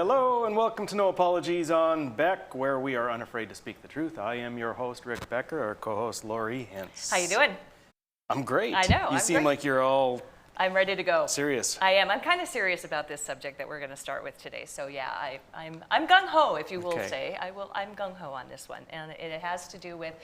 Hello and welcome to No Apologies on Beck, where we are unafraid to speak the truth. I am your host, Rick Becker, our co-host, Lori Hintz. How you doing? I'm great. I know. You seem like you're all I'm ready to go. serious. I am. I'm kind of serious about this subject that we're going to start with today. So yeah, I'm gung-ho, if you will say. I'm gung-ho on this one. And it has to do with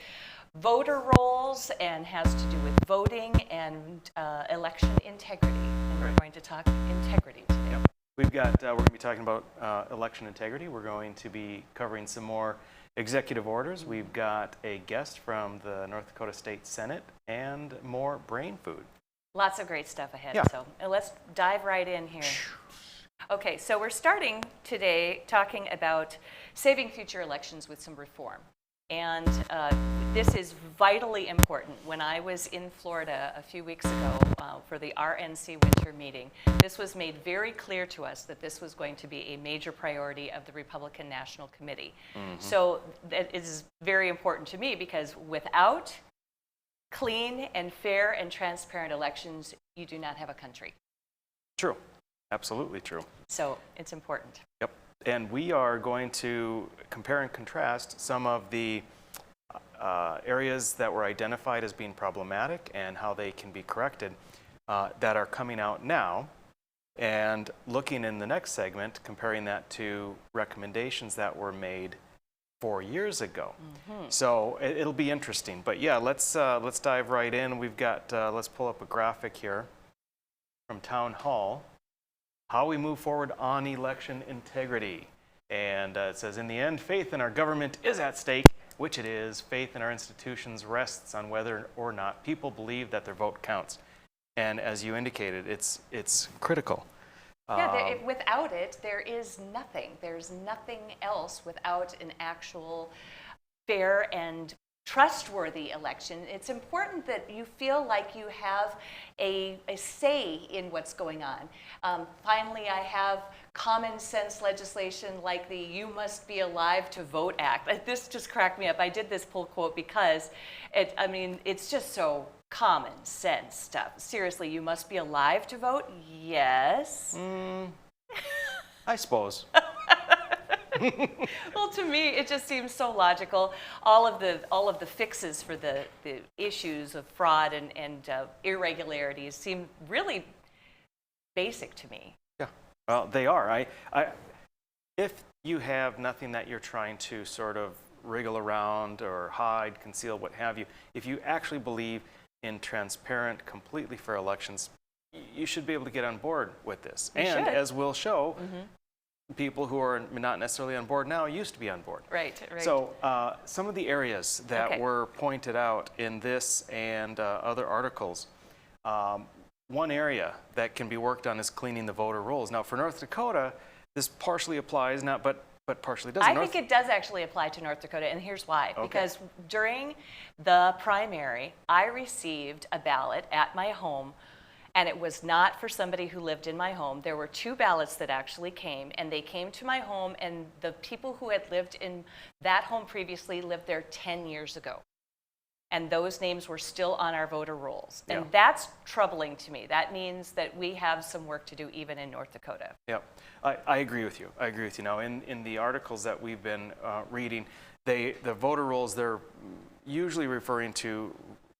voter rolls and has to do with voting and election integrity. And we're going to talk integrity today. Yep. We're going to be talking about election integrity. We're going to be covering some more executive orders. We've got a guest from the North Dakota State Senate and more brain food. Lots of great stuff ahead. Yeah. So let's dive right in here. Okay, so we're starting today talking about saving future elections with some reform. And this is vitally important. When I was in Florida a few weeks ago for the RNC winter meeting, this was made very clear to us that this was going to be a major priority of the Republican National Committee. Mm-hmm. So that is very important to me because without clean and fair and transparent elections, you do not have a country. True. Absolutely true. So it's important. Yep. And we are going to compare and contrast some of the areas that were identified as being problematic and how they can be corrected that are coming out now. And looking in the next segment, comparing that to recommendations that were made 4 years ago. Mm-hmm. So it'll be interesting. But yeah, let's dive right in. We've got, let's pull up a graphic here from Town Hall. How we move forward on election integrity. And it says, in the end, faith in our government is at stake, which it is. Faith in our institutions rests on whether or not people believe that their vote counts. And as you indicated, it's critical. Yeah, without it, there is nothing. There's nothing else without an actual fair and trustworthy election. It's important that you feel like you have a say in what's going on. Finally, I have common sense legislation like the You Must Be Alive to Vote Act. This just cracked me up. I did this pull quote because it's just so common sense stuff. Seriously, you must be alive to vote? Yes. I suppose. Well, to me, it just seems so logical. All of the fixes for the issues of fraud and irregularities seem really basic to me. Yeah, well, they are. If you have nothing that you're trying to sort of wriggle around or hide, conceal, what have you, if you actually believe in transparent, completely fair elections, you should be able to get on board with this. And as we'll show, people who are not necessarily on board now used to be on board. Right. So some of the areas that were pointed out in this and other articles, one area that can be worked on is cleaning the voter rolls. Now for North Dakota, this partially applies, but partially doesn't. I think it does actually apply to North Dakota, and here's why. Okay. Because during the primary, I received a ballot at my home, and it was not for somebody who lived in my home. There were 2 ballots that actually came, and they came to my home, and the people who had lived in that home previously lived there 10 years ago. And those names were still on our voter rolls. And that's troubling to me. That means that we have some work to do even in North Dakota. Yep, I agree with you. I agree with you. Now, in the articles that we've been reading, the voter rolls, they're usually referring to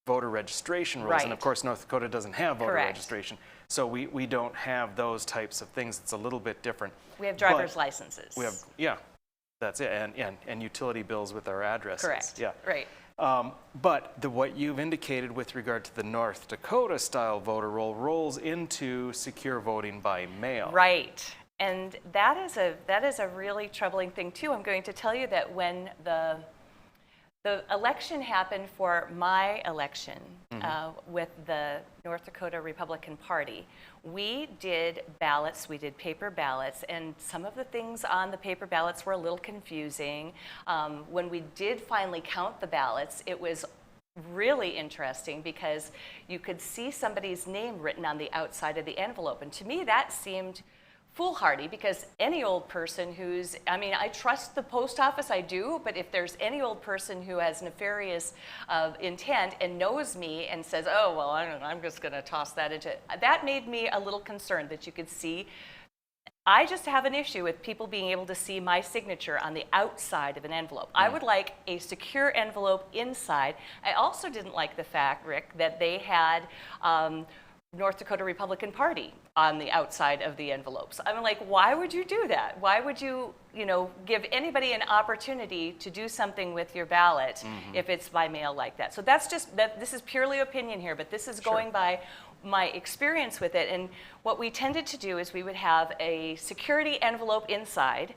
voter registration rules. Right. And of course, North Dakota doesn't have voter registration. So we don't have those types of things. It's a little bit different. We have driver's licenses. We have, that's it. And utility bills with our addresses. Correct. Yeah. Right. But what you've indicated with regard to the North Dakota style voter roll rolls into secure voting by mail. Right. And that is a really troubling thing too. I'm going to tell you that when the election happened for my election with the North Dakota Republican Party, we did ballots, we did paper ballots, and some of the things on the paper ballots were a little confusing. When we did finally count the ballots, it was really interesting because you could see somebody's name written on the outside of the envelope. And to me, that seemed foolhardy because any old person I trust the post office, I do, but if there's any old person who has nefarious intent and knows me and says, oh, well, I don't know, I'm just going to toss that into, that made me a little concerned that you could see I just have an issue with people being able to see my signature on the outside of an envelope. I would like a secure envelope inside. I also didn't like the fact, Rick, that they had North Dakota Republican Party on the outside of the envelopes. I'm like, why would you do that? Why would you, give anybody an opportunity to do something with your ballot if it's by mail like that? So that's just, this is purely opinion here, but this is going by my experience with it. And what we tended to do is we would have a security envelope inside,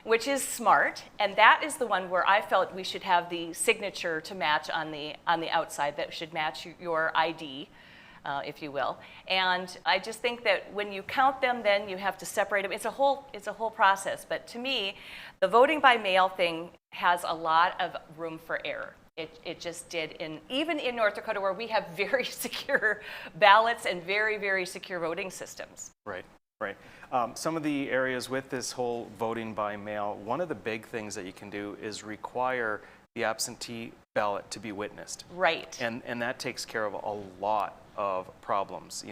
which is smart, and that is the one where I felt we should have the signature to match on the outside, that should match your ID. If you will. And I just think that when you count them, then you have to separate them. It's a whole process. But to me, the voting by mail thing has a lot of room for error. It just did, even in North Dakota, where we have very secure ballots and very, very secure voting systems. Right. Some of the areas with this whole voting by mail, one of the big things that you can do is require the absentee ballot to be witnessed. Right. And that takes care of a lot of problems,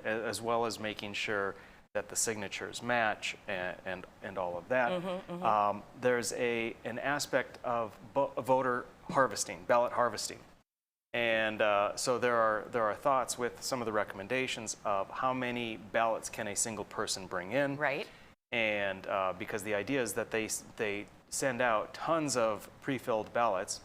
as well as making sure that the signatures match and all of that. There's an aspect of voter harvesting, ballot harvesting. And so there are thoughts with some of the recommendations of how many ballots can a single person bring in. Right. And because the idea is that they send out tons of pre-filled ballots,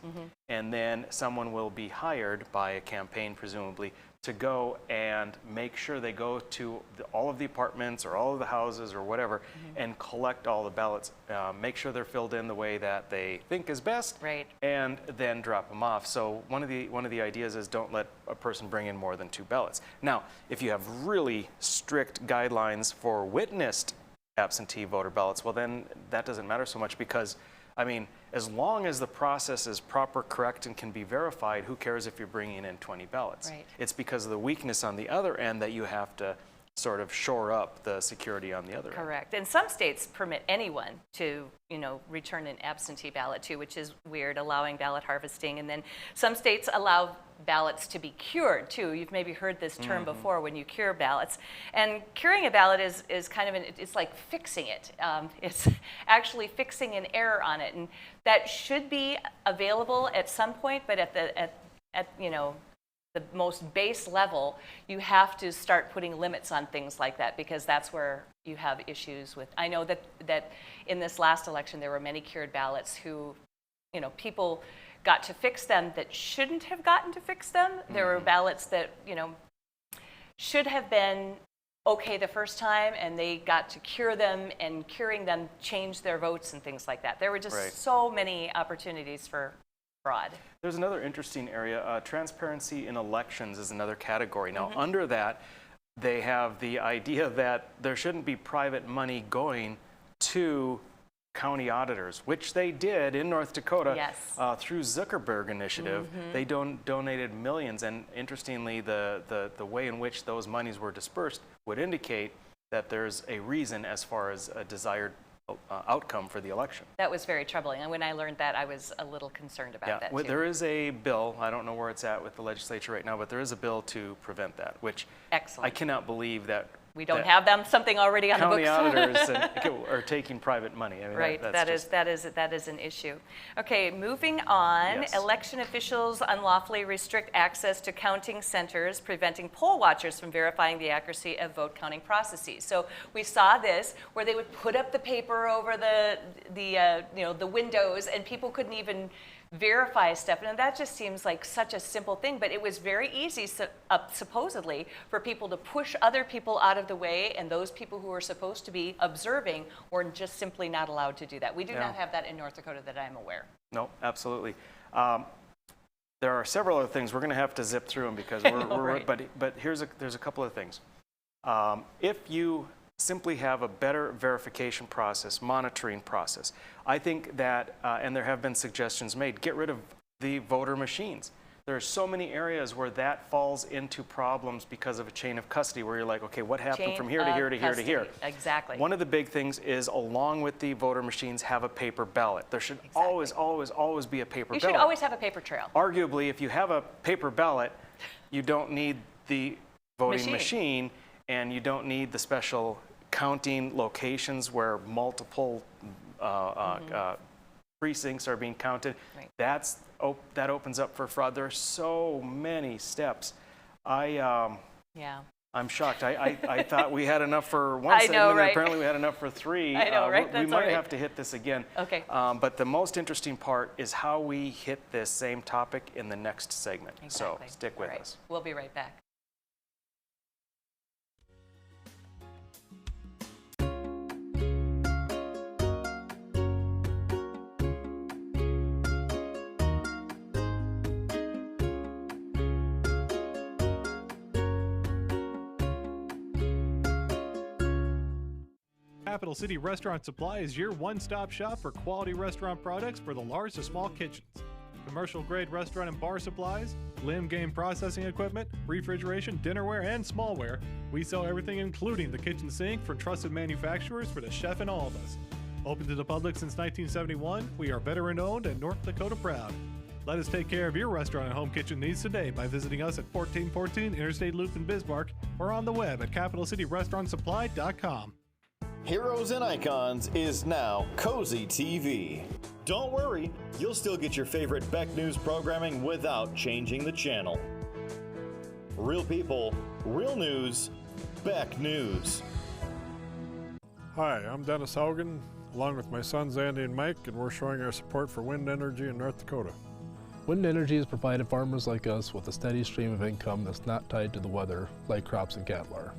and then someone will be hired by a campaign, presumably, to go and make sure they go to all of the apartments or all of the houses or whatever and collect all the ballots, make sure they're filled in the way that they think is best, and then drop them off. So one of the ideas is don't let a person bring in more than 2 ballots. Now, if you have really strict guidelines for witnessed absentee voter ballots, well then that doesn't matter so much, because as long as the process is proper, correct, and can be verified, who cares if you're bringing in 20 ballots? Right. It's because of the weakness on the other end that you have to sort of shore up the security on the other end. Correct. And some states permit anyone to, return an absentee ballot too, which is weird, allowing ballot harvesting. And then some states allow ballots to be cured too. You've maybe heard this term before, when you cure ballots. And curing a ballot is kind of it's like fixing it. It's actually fixing an error on it, and that should be available at some point. But at the most base level, you have to start putting limits on things like that, because that's where you have issues with. I know that in this last election there were many cured ballots who, people got to fix them that shouldn't have gotten to fix them. There were ballots that, should have been okay the first time, and they got to cure them, and curing them changed their votes and things like that. There were just so many opportunities for fraud. There's another interesting area. Transparency in elections is another category. Now, under that, they have the idea that there shouldn't be private money going to county auditors, which they did in North Dakota through Zuckerberg Initiative. They donated millions, and interestingly, the way in which those monies were dispersed would indicate that there's a reason as far as a desired outcome for the election. That was very troubling, and when I learned that, I was a little concerned about that too. There is a bill, I don't know where it's at with the legislature right now, but there is a bill to prevent that, which I cannot believe that we don't have something already on the books. County auditors are taking private money. Right, that is an issue. Okay, moving on. Yes. Election officials unlawfully restrict access to counting centers, preventing poll watchers from verifying the accuracy of vote counting processes. So we saw this where they would put up the paper over the windows, and people couldn't even verify stuff, and that just seems like such a simple thing, but it was very easy, supposedly, for people to push other people out of the way, and those people who were supposed to be observing were just simply not allowed to do that. We do not have that in North Dakota that I'm aware. No, absolutely. There are several other things. We're going to have to zip through them because we're but there's a couple of things. If you simply have a better verification process, monitoring process, I think that, and there have been suggestions made, get rid of the voter machines. There are so many areas where that falls into problems because of a chain of custody, where you're like, okay, what happened from here to here to here to here? Exactly. One of the big things is, along with the voter machines, have a paper ballot. There should always be a paper ballot. You should always have a paper trail. Arguably, if you have a paper ballot, you don't need the voting machine, and you don't need the special counting locations where multiple precincts are being counted. Right. That opens up for fraud. There are so many steps. I'm shocked. I thought we had enough for one I segment, know, and right? apparently we had enough for 3. I know, right? We That's might all right. have to hit this again. Okay. But the most interesting part is how we hit this same topic in the next segment. Exactly. So stick with All right. us. We'll be right back. Capital City Restaurant Supply is your one-stop shop for quality restaurant products for the large to small kitchens. Commercial-grade restaurant and bar supplies, limb game processing equipment, refrigeration, dinnerware, and smallware. We sell everything including the kitchen sink from trusted manufacturers for the chef and all of us. Open to the public since 1971, we are veteran-owned and North Dakota proud. Let us take care of your restaurant and home kitchen needs today by visiting us at 1414 Interstate Loop in Bismarck or on the web at capitalcityrestaurantsupply.com. Heroes and Icons is now Cozy TV. Don't worry, you'll still get your favorite Beck News programming without changing the channel. Real people, real news, Beck News. Hi, I'm Dennis Haugen, along with my sons Andy and Mike, and we're showing our support for wind energy in North Dakota. Wind energy has provided farmers like us with a steady stream of income that's not tied to the weather like crops and cattle are.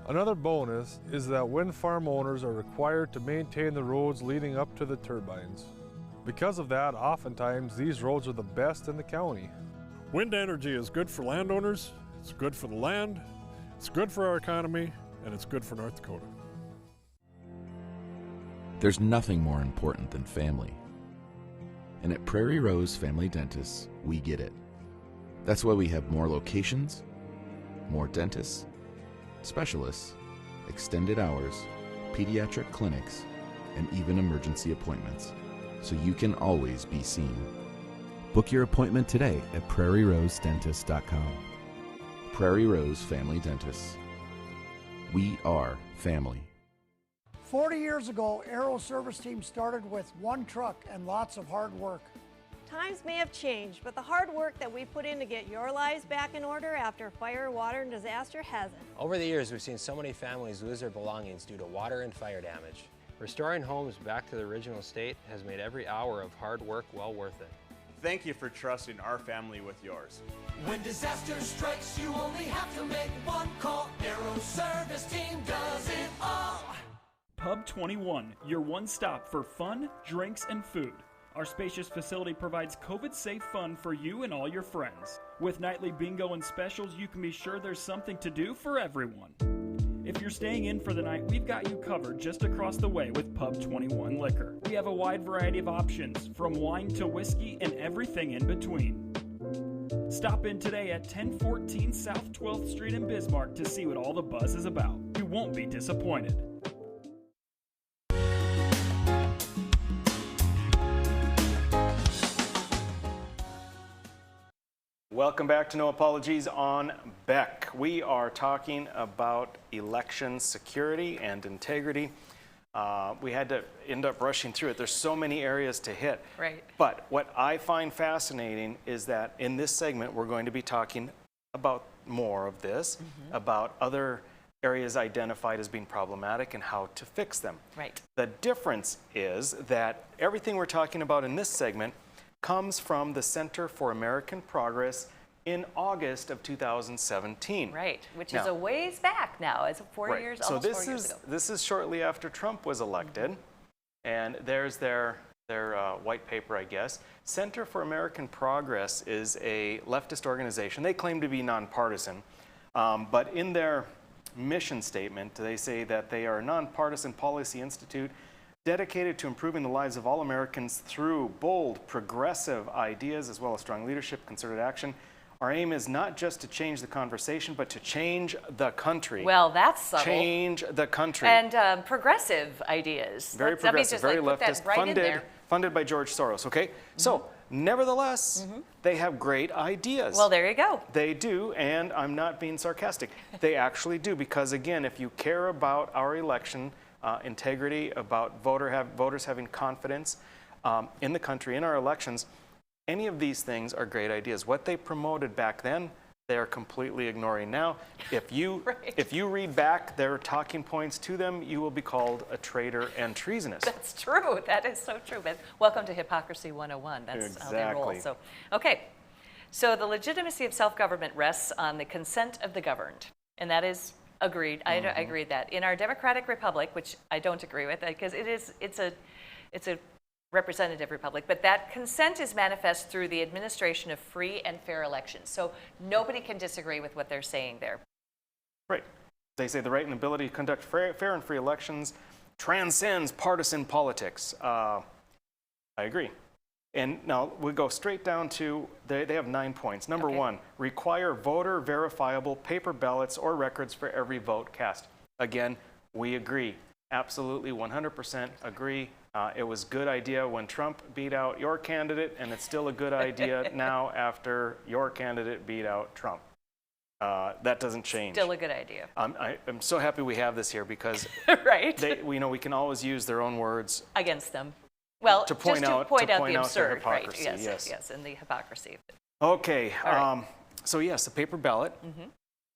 Another bonus is that wind farm owners are required to maintain the roads leading up to the turbines. Because of that, oftentimes these roads are the best in the county. Wind energy is good for landowners, it's good for the land, it's good for our economy, and it's good for North Dakota. There's nothing more important than family. And at Prairie Rose Family Dentists, we get it. That's why we have more locations, more dentists, specialists, extended hours, pediatric clinics, and even emergency appointments, so you can always be seen. Book your appointment today at prairierosedentist.com. Prairie Rose Family Dentists. We are family. 40 years ago, Aero Service Team started with one truck and lots of hard work. Times may have changed, but the hard work that we put in to get your lives back in order after fire, water, and disaster hasn't. Over the years, we've seen so many families lose their belongings due to water and fire damage. Restoring homes back to the original state has made every hour of hard work well worth it. Thank you for trusting our family with yours. When disaster strikes, you only have to make one call. Aero Service Team does it all. Pub 21, your one stop for fun, drinks, and food. Our spacious facility provides COVID-safe fun for you and all your friends. With nightly bingo and specials, you can be sure there's something to do for everyone. If you're staying in for the night, we've got you covered just across the way with Pub 21 Liquor. We have a wide variety of options, from wine to whiskey and everything in between. Stop in today at 1014 South 12th Street in Bismarck to see what all the buzz is about. You won't be disappointed. Welcome back to No Apologies on Beck. We are talking about election security and integrity. We had to end up rushing through it. There's so many areas to hit. Right. But what I find fascinating is that in this segment, we're going to be talking about more of this, about other areas identified as being problematic and how to fix them. Right. The difference is that everything we're talking about in this segment comes from the Center for American Progress in August of 2017. Right, which is a ways back now. It's 4 years, almost 4 years ago. This is shortly after Trump was elected, and there's their white paper, I guess. Center for American Progress is a leftist organization. They claim to be nonpartisan, but in their mission statement, they say that they are a nonpartisan policy institute dedicated to improving the lives of all Americans through bold, progressive ideas as well as strong leadership, concerted action. Our aim is not just to change the conversation, but to change the country. Well, that's subtle. Change the country. And progressive ideas. Very progressive, very leftist, funded by George Soros, okay? So Nevertheless, they have great ideas. Well, there you go. They do, and I'm not being sarcastic. They actually do, because again, if you care about our election integrity, about voters having confidence in the country, in our elections, any of these things are great ideas. What they promoted back then, they are completely ignoring now. If you if you read back their talking points to them, you will be called a traitor and treasonous. That's true. That is so true. But welcome to Hypocrisy 101. That's how they roll. Exactly. So, okay. So the legitimacy of self-government rests on the consent of the governed, and that is agreed. I agree that in our democratic republic, which I don't agree with, because it's a representative republic, but that consent is manifest through the administration of free and fair elections. So nobody can disagree with what they're saying there. Right. They say the right and ability to conduct fair and free elections transcends partisan politics. I agree. And now we go straight down to, they have 9 points. Number one, require voter verifiable paper ballots or records for every vote cast. Again, we agree. Absolutely 100% agree. It was a good idea when Trump beat out your candidate, and it's still a good idea now after your candidate beat out Trump. That doesn't change. Still a good idea. I'm so happy we have this here, because right. we know we can always use their own words against them. Well, to point just out, to point out the their absurd, right? hypocrisy. Yes, and the hypocrisy. Okay. All right. So yes, the paper ballot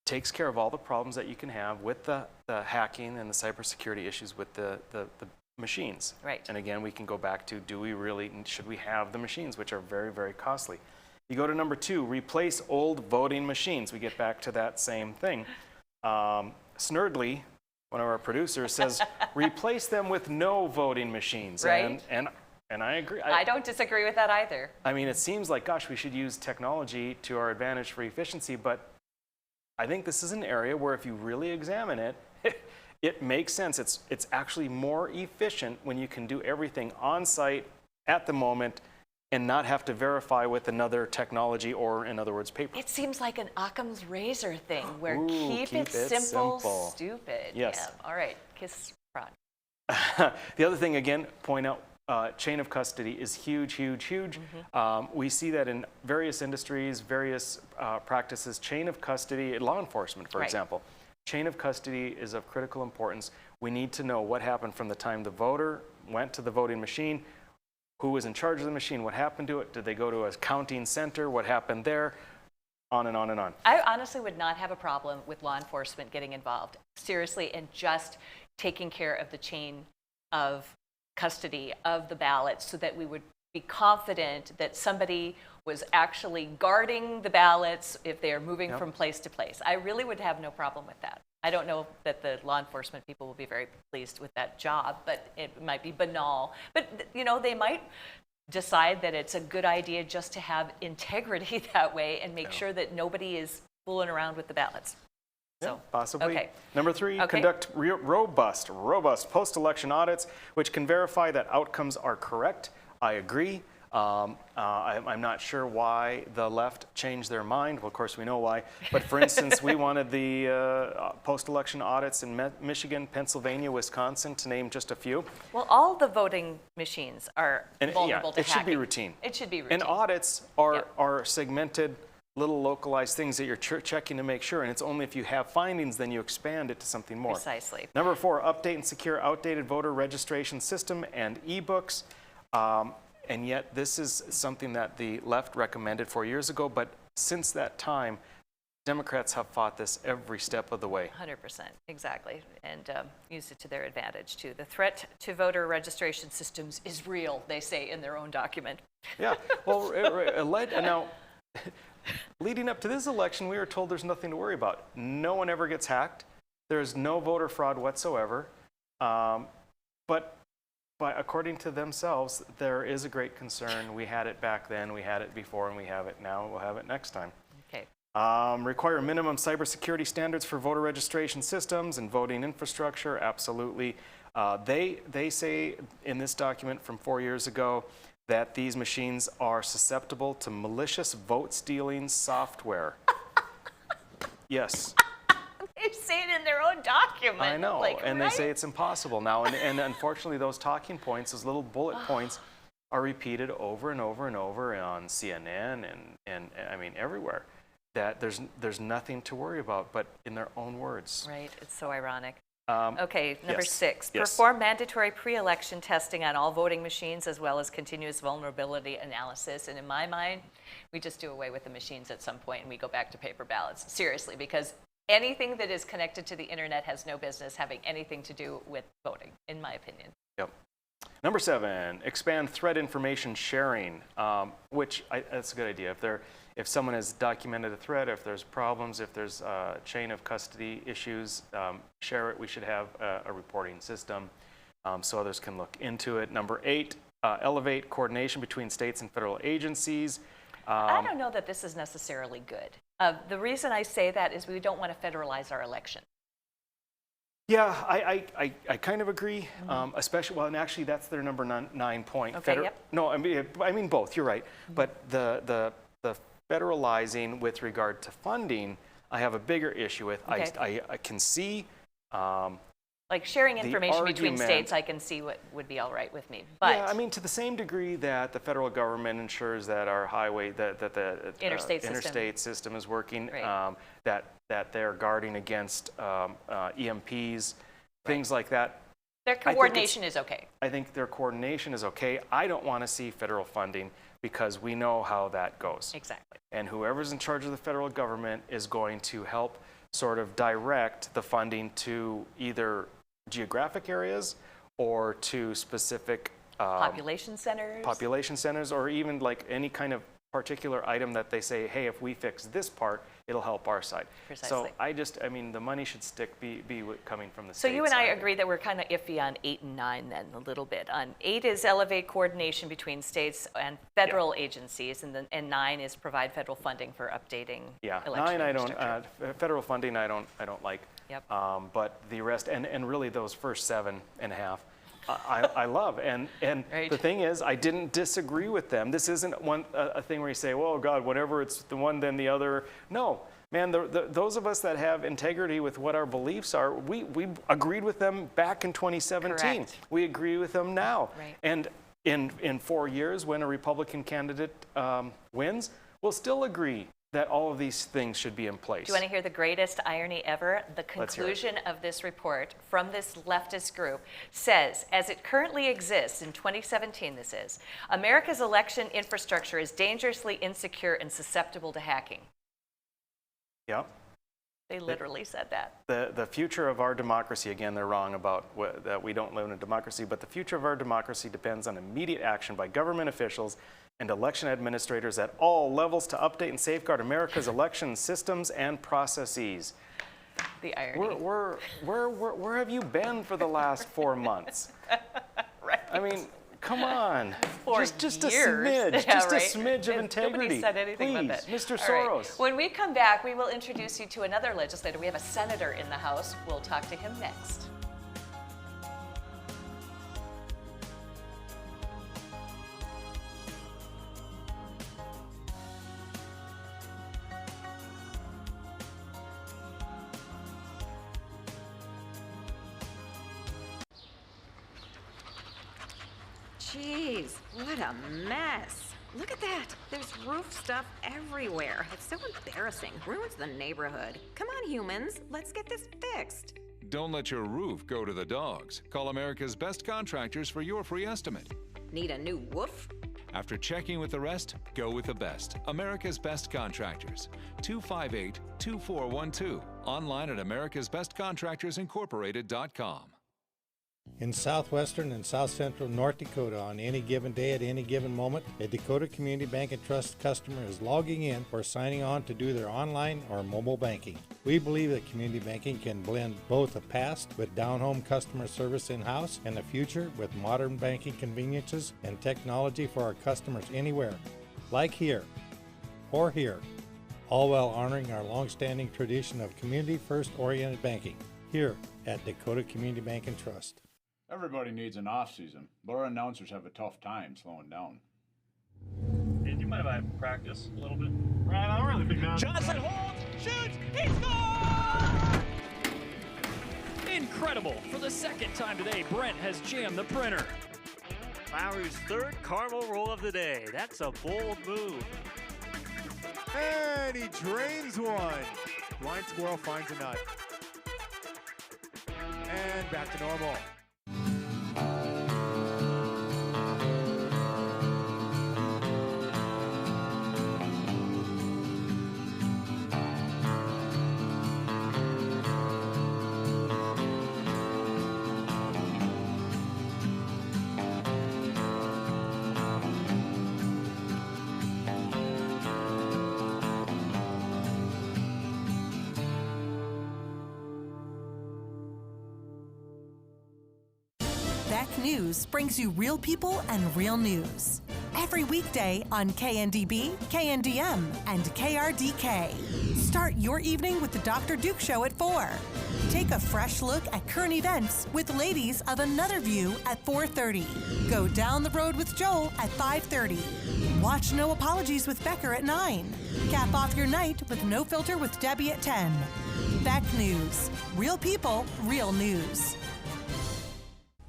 takes care of all the problems that you can have with the hacking and the cybersecurity issues with the machines. Right. And again, we can go back to, should we have the machines, which are very, very costly. You go to number 2, replace old voting machines. We get back to that same thing. Snurdly, one of our producers, says, replace them with no voting machines. Right. And I agree. I don't disagree with that either. I mean, it seems like, gosh, we should use technology to our advantage for efficiency, but I think this is an area where if you really examine it, it makes sense. It's actually more efficient when you can do everything on site at the moment and not have to verify with another technology, or in other words, paper. It seems like an Occam's razor thing, where keep it simple, stupid. Yes. Yeah. All right, kiss fraud. The other thing, again, point out, chain of custody is huge, huge, huge. We see that in various industries, various practices. Chain of custody, law enforcement, for example. Chain of custody is of critical importance. We need to know what happened from the time the voter went to the voting machine, who was in charge of the machine, what happened to it, did they go to a counting center, what happened there, on and on and on. I honestly would not have a problem with law enforcement getting involved, seriously, and just taking care of the chain of custody of the ballots so that we would be confident that somebody was actually guarding the ballots if they are moving from place to place. I really would have no problem with that. I don't know that the law enforcement people will be very pleased with that job, but it might be banal. But, you know, they might decide that it's a good idea just to have integrity that way and make sure that nobody is fooling around with the ballots. So, possibly. Okay. Number 3, conduct robust post-election audits, which can verify that outcomes are correct. I agree. I'm not sure why the left changed their mind. Well, of course, we know why. But for instance, we wanted the post-election audits in Michigan, Pennsylvania, Wisconsin, to name just a few. Well, all the voting machines are vulnerable to hacking. It should be routine. It should be routine. And audits are segmented, little localized things that you're checking to make sure. And it's only if you have findings, then you expand it to something more. Precisely. Number 4, update and secure outdated voter registration system and e-books. And yet this is something that the left recommended 4 years ago, but since that time, Democrats have fought this every step of the way. 100%, exactly, and used it to their advantage too. The threat to voter registration systems is real, they say in their own document. Yeah, well, now, leading up to this election, we were told there's nothing to worry about. No one ever gets hacked. There's no voter fraud whatsoever, but according to themselves, there is a great concern. We had it back then, we had it before, and we have it now. We'll have it next time. Okay. Require minimum cybersecurity standards for voter registration systems and voting infrastructure. Absolutely. They say in this document from 4 years ago that these machines are susceptible to malicious vote-stealing software. Yes. They say it in their own document. I know, like, and right? they say it's impossible now. And unfortunately, those talking points, those little bullet points, are repeated over and over and over on CNN and I mean everywhere, that there's nothing to worry about, but in their own words. Right, it's so ironic. Okay, number yes. 6, Yes. perform mandatory pre-election testing on all voting machines as well as continuous vulnerability analysis. And in my mind, we just do away with the machines at some point and we go back to paper ballots. Seriously, because anything that is connected to the internet has no business having anything to do with voting, in my opinion. Yep. Number 7, expand threat information sharing, which that's a good idea. If someone has documented a threat, if there's problems, if there's a chain of custody issues, share it. We should have a reporting system so others can look into it. Number 8, elevate coordination between states and federal agencies. I don't know that this is necessarily good. The reason I say that is we don't want to federalize our election. Yeah, I kind of agree, especially, well, and actually that's their number 9 point. Okay, yep. No, I mean both, you're right. But the federalizing with regard to funding, I have a bigger issue with. Okay. I can see like sharing information between argument, states, I can see what would be all right with me. But yeah, I mean, to the same degree that the federal government ensures that our highway, that the interstate system is working, right. that they're guarding against EMPs, things like that. Their coordination is okay. I think their coordination is okay. I don't want to see federal funding because we know how that goes. Exactly. And whoever's in charge of the federal government is going to help sort of direct the funding to either geographic areas or to specific population centers, or even like any kind of particular item that they say, hey, if we fix this part, it'll help our side. Precisely. So I mean, the money should be coming from the So state you and I side. agree that we're kind of iffy on 8 and 9 then, a little bit. On 8 is elevate coordination between states and federal agencies, and 9 is provide federal funding for updating election 9 I don't, infrastructure. federal funding I don't like. Yep. But the rest, and really those first 7.5, I love. And right. The thing is, I didn't disagree with them. This isn't a thing where you say, well, God, whatever, it's the one, then the other. No, man, those of us that have integrity with what our beliefs are, we agreed with them back in 2017. Correct. We agree with them now. Right. And in 4 years, when a Republican candidate wins, we'll still agree that all of these things should be in place. Do you want to hear the greatest irony ever? The Let's hear it. conclusion of this report from this leftist group says, as it currently exists in 2017, this is, America's election infrastructure is dangerously insecure and susceptible to hacking. Yep. They literally said that. The future of our democracy, again, they're wrong about that we don't live in a democracy, but the future of our democracy depends on immediate action by government officials and election administrators at all levels to update and safeguard America's election systems and processes. The irony. Where have you been for the last 4 months? Right. I mean, come on. 4 just years. a smidge, Yeah, just right. a smidge of integrity. Nobody said anything Please, about that. Mr. All right. Soros. When we come back, we will introduce you to another legislator. We have a senator in the House. We'll talk to him next. Jeez, what a mess. Look at that. There's roof stuff everywhere. It's so embarrassing. Ruins the neighborhood. Come on, humans. Let's get this fixed. Don't let your roof go to the dogs. Call America's Best Contractors for your free estimate. Need a new woof? After checking with the rest, go with the best. America's Best Contractors. 258-2412. Online at americasbestcontractorsincorporated.com. In southwestern and south central North Dakota, on any given day at any given moment, a Dakota Community Bank and Trust customer is logging in or signing on to do their online or mobile banking. We believe that community banking can blend both the past with down-home customer service in-house and the future with modern banking conveniences and technology for our customers anywhere, like here or here, all while honoring our long-standing tradition of community-first oriented banking here at Dakota Community Bank and Trust. Everybody needs an off-season, but our announcers have a tough time slowing down. Hey, do you mind if I practice a little bit? Right, I'm really big man. Johnson holds, shoots, he scores! Incredible! For the second time today, Brent has jammed the printer. Lowry's third caramel roll of the day. That's a bold move. And he drains one. Blind squirrel finds a nut. And back to normal. Beck News brings you real people and real news. Every weekday on KNDB, KNDM, and KRDK. Start your evening with the Dr. Duke Show at 4. Take a fresh look at current events with Ladies of Another View at 4:30. Go down the road with Joel at 5:30. Watch No Apologies with Becker at 9. Cap off your night with No Filter with Debbie at 10. Beck News. Real people, real news.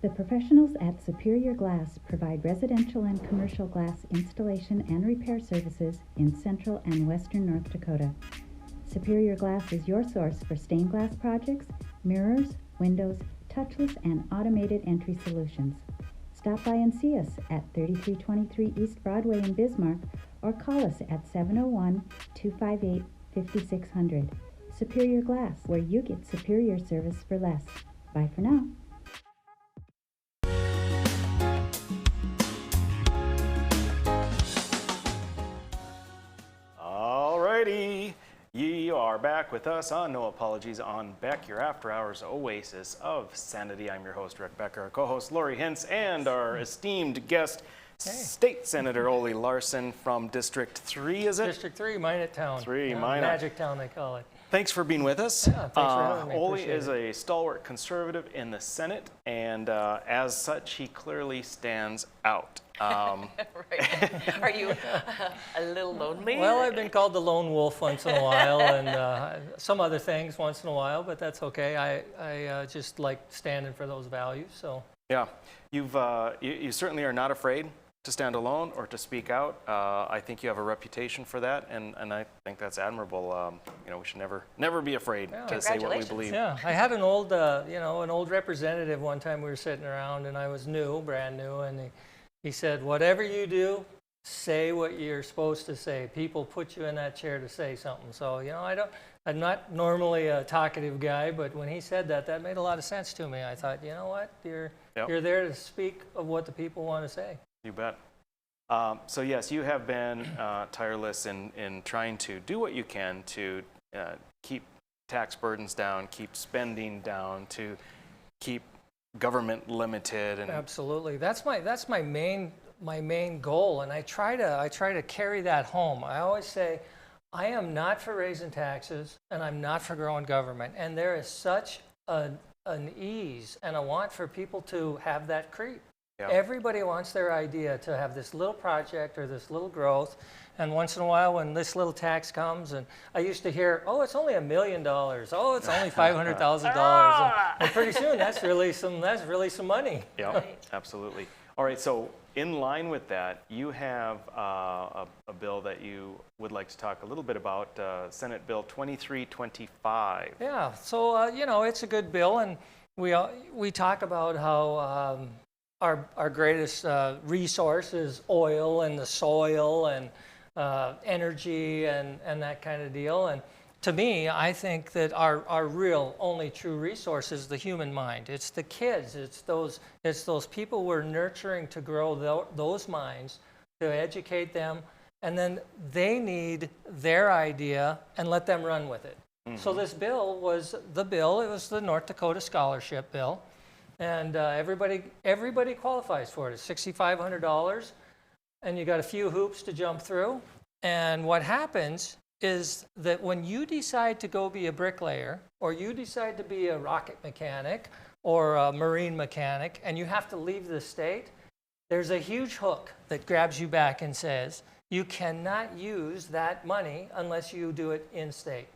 The professionals at Superior Glass provide residential and commercial glass installation and repair services in central and western North Dakota. Superior Glass is your source for stained glass projects, mirrors, windows, touchless and automated entry solutions. Stop by and see us at 3323 East Broadway in Bismarck or call us at 701-258-5600. Superior Glass, where you get superior service for less. Bye for now. Alrighty, ye are back with us on No Apologies on Beck, your after-hours oasis of sanity. I'm your host, Rick Becker, our co-host, Lori Hintz, and our esteemed guest, State Senator Ole Larson from District 3, is it? District 3, Minot Town. 3, yeah, Minot. Magic Town, they call it. Thanks for being with us. Yeah, thanks for having me. Ole Appreciate is a stalwart conservative in the Senate, and as such, he clearly stands out. Right. Are you a little lonely? Well, I've been called the lone wolf once in a while, and some other things once in a while, but that's okay. I just like standing for those values. So. Yeah, you certainly are not afraid to stand alone or to speak out. I think you have a reputation for that, and I think that's admirable. We should never be afraid to say what we believe. Yeah, I had an old representative one time. We were sitting around, and I was brand new, and he said, "Whatever you do, say what you're supposed to say. People put you in that chair to say something." So I'm not normally a talkative guy, but when he said that made a lot of sense to me. I thought, you know what, you're there to speak of what the people want to say. You bet. So yes, you have been tireless in trying to do what you can to keep tax burdens down, keep spending down, to keep government limited. And absolutely, that's my main goal, and I try to carry that home. I always say, I am not for raising taxes, and I'm not for growing government. And there is such an ease and a want for people to have that creep. Yeah. Everybody wants their idea to have this little project or this little growth, and once in a while when this little tax comes, and I used to hear, oh, it's only $1 million, oh, it's only $500,000, and pretty soon that's really some money. Yeah, right. Absolutely. All right, so in line with that, you have a bill that you would like to talk a little bit about, Senate Bill 2325. Yeah, so it's a good bill, and we talk about how our greatest resource is oil and the soil and energy and that kind of deal. And to me, I think that our real only true resource is the human mind. It's the kids. It's those people we're nurturing to grow those minds, to educate them, and then they need their idea and let them run with it. Mm-hmm. So this bill was the bill. It was the North Dakota Scholarship Bill. And everybody qualifies for it. It's $6,500, and you got a few hoops to jump through. And what happens is that when you decide to go be a bricklayer, or you decide to be a rocket mechanic or a marine mechanic, and you have to leave the state, there's a huge hook that grabs you back and says, you cannot use that money unless you do it in state.